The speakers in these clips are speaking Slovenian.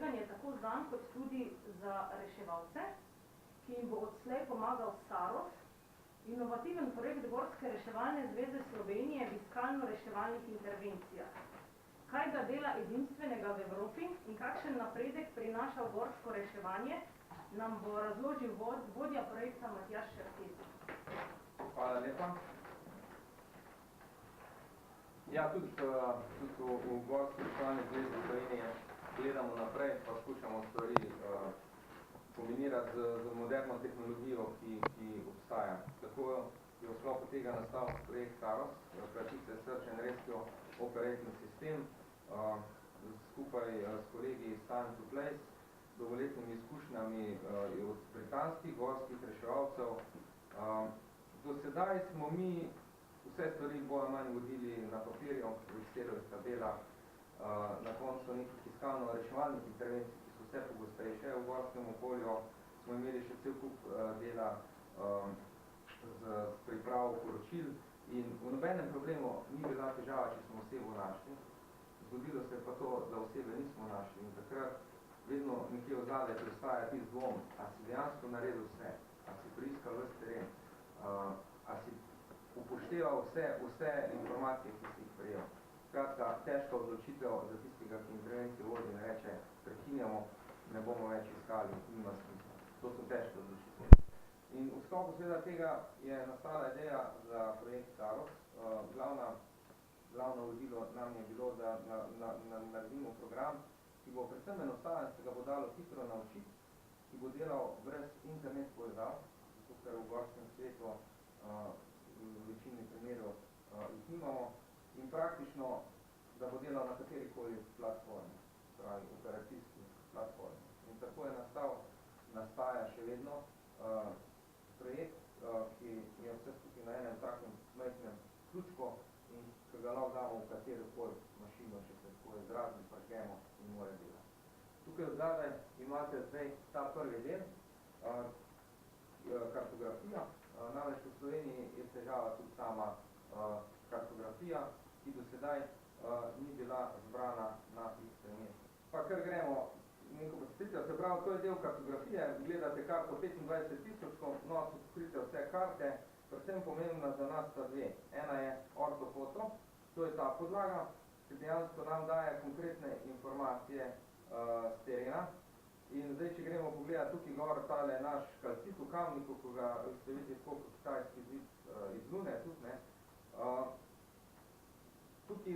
tveganje tako zanj kot tudi za reševalce, ki jim bo odslej pomagal Saros, inovativen projekt Gorske reševalne zveze Slovenije v iskalno-reševalnih intervencijah. Kaj ga dela edinstvenega v Evropi in kakšen napredek prinaša v gorsko reševanje, nam bo razložil vodja projekta Matjaž Šerkezi. Hvala lepa. Ja, tudi v Gorski reševalni zvezi Slovenije gledamo naprej, pa skušamo stvari kombinirati z moderno tehnologijo, ki obstaja. Tako je v sklopu tega nastal projekt Saros, kratice Search and Rescue Operating System, skupaj s kolegi iz Time to Place, dolgoletnimi izkušnjami od britanskih gorskih reševalcev. Do sedaj smo mi vse stvari bolj manj vodili na papirju, v tabela, na koncu nekih iskalno-reševalnih intervencij, ki so vse pogostejše v gorskem okolju, smo imeli še cel kup dela z pripravo poročil in v nobenem problemu ni bila težava, če smo osebo našli. Zgodilo se je pa to, da osebe nismo našli in takrat vedno nekje v zadaj pristaja tisti dvom, a si dejansko naredil vse, a si preiskal ves teren, a si upošteval vse informacije, ki si jih prejel. Skratka, težka odločitev za tistega, ki intervencijo vodi in reče, prekinjamo, ne bomo več iskali, nima smisla. To so težke odločitve. In v sklopu seveda tega je nastala ideja za projekt Saros. Glavno vodilo nam je bilo, da naredimo program, ki bo predvsem enostaven, se ga bo dalo hitro naučiti, ki bo delal brez internet povezav, zato ker v gorskem svetu v večini primerov jih nimamo, in praktično, da bo delal na katerikoli platformi, pravi operacijski platformi. In tako je nastaja še vedno projekt, ki je vse skupaj na enem takem majhnem ključku in ki ga lahko damo v katerokoli mašino, če se tako izrazi, parkemo in more delati. Tukaj odzadaj imate zdaj ta prvi del, kartografija. Namreč v Sloveniji je težava tudi sama kartografija, ki do sedaj ni bila zbrana na istem mestu. Pa kar gremo neko posvetitev, se pravi, to je del kartografije, gledate karto 25.000, no, so pokrite vse karte, predvsem pomembna za nas sta dve. Ena je ortofoto, to je ta podlaga, ki dejansko nam daje konkretne informacije z terena. In zdaj, če gremo pogledati tukaj gor tale naš kalcit v Kamniku, ko ga ste videli tako kot kitajski zid iz Lune, tudi, ne. Tukaj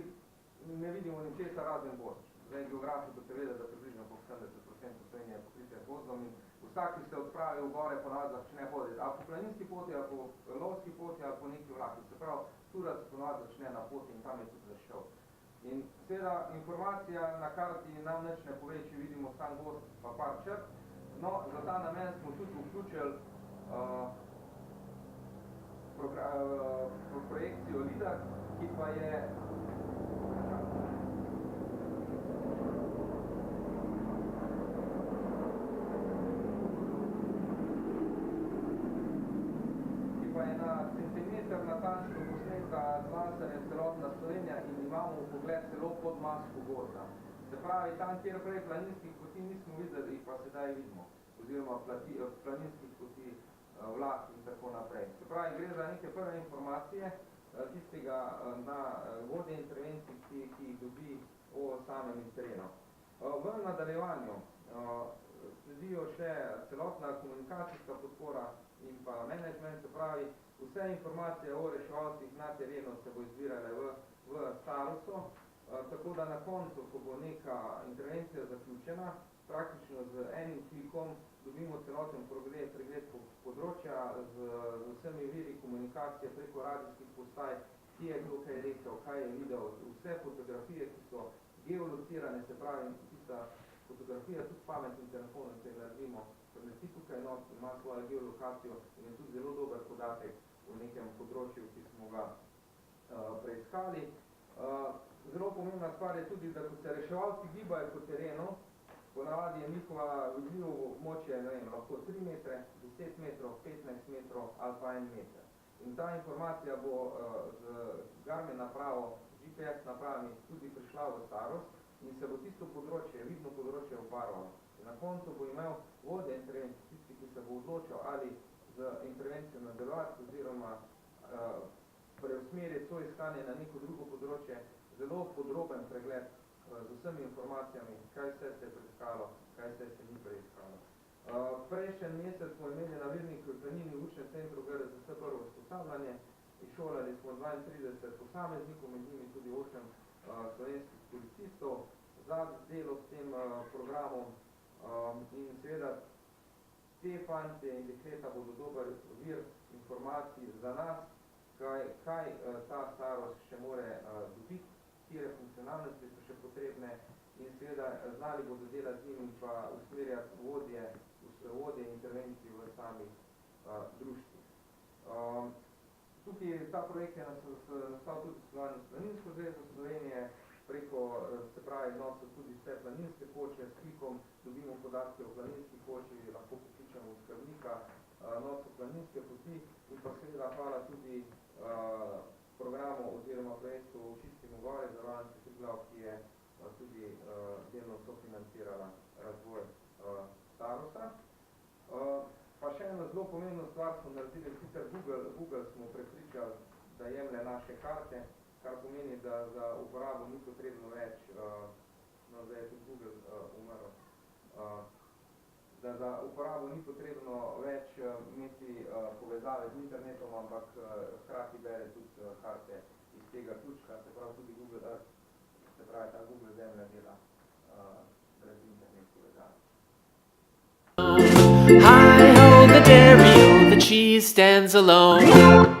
ne vidimo ničesa razen gozd. Zdaj, geografi boste vedeli, da približno po 70% Slovenije je pokrite gozdom in vsak, ki se odpravi v gore, ponavadi začne hoditi. Ali po planinski poti, ali po lovski poti, ali po neki vlaki. Se pravi, tura se ponavadi začne na poti in tam je tudi zašel. In seveda informacija na karti nam nič ne pove, če vidimo sam gozd pa par črt. No, za ta namen smo tudi vključili projekcijo LIDAR, ki pa je na centimeter natančno posnetka z laserjem celotna Slovenija in imamo pogled celo pod masko gozda. Se pravi, tam, kjer prej planinskih poti nismo videli, jih pa sedaj vidimo. Oziroma planinskih poti vlak in tako naprej. Se pravi, gre za neke prve informacije tistega na vodje intervencij, ki jih dobi o samem terenu. V nadaljevanju sledijo še celotna komunikacijska podpora in pa management, se pravi, vse informacije o reševalcih na terenu se bo izbirale v Sarosu, tako da na koncu, ko bo neka intervencija zaključena, praktično z enim klikom dobimo celoten pregled področja z vsemi viri komunikacije preko radijskih postaj, ki je kdo kaj rekel, kaj je videl, vse fotografije, ki so geolocirane, se pravi, tista fotografija, tudi pametnim telefonom se naredimo, preleti tukaj not, ima svojo geolokacijo in je tudi zelo dober podatek v nekem področju, ki smo ga preiskali. Zelo pomembna stvar je tudi, da ko se reševalci gibajo po terenu, ponavadi je njihova vidljivo območje, ne vem, lahko 3 metre, 10 metrov, 15 metrov ali pa 1 meter. In ta informacija bo z Garmin napravo, GPS napravami tudi prišla v Saros in se bo tisto področje, vidno področje v obarvalo. In na koncu bo imel vodja intervencije, tisti, ki se bo odločil, ali z intervencijo nadaljevati oziroma preusmeriti to iskanje na neko drugo področje, zelo podroben pregled z vsemi informacijami, kaj vse se je preiskalo, kaj vse se ni preiskalo. Prejšnji mesec smo imeli na Virniku v Planini v učnem centru GRZS prvo usposabljanje. Izšolali smo 32 posameznikov, med njimi tudi 8 slovenskih policistov za delo s tem programom in seveda te fantje in dekleta bodo dober vir informacij za nas, kaj ta starost še more dobiti, katere funkcionalnosti so še potrebne in seveda znali bodo delati z njimi pa usmerjati vodje intervencij v samih društvih. Tukaj ta projekt je nastal tudi s Planinsko zvezo Slovenije, preko, se pravi, so tudi vse planinske koče, s klikom dobimo podatke o planinskih koči, lahko pokličemo skrbnika, so planinske poti in pa seveda hvala tudi programu oziroma projektu Očistimo gore za Rojanske Triglav, ki je tudi delno sofinancirala razvoj starosta. Pa še eno zelo pomembno stvar smo naredili, sicer Google smo prepričali, da jemlje naše karte, kar pomeni, da za uporabo ni potrebno več, zdaj je tudi Google umrl, da za uporabo ni potrebno več imeti povezave z internetom, ampak hkrati bere tudi karte iz tega ključka, se pravi tudi Google Earth, se pravi ta Google zemlja dela brez internet povezave. Hi ho, the dairy, the cheese stands alone.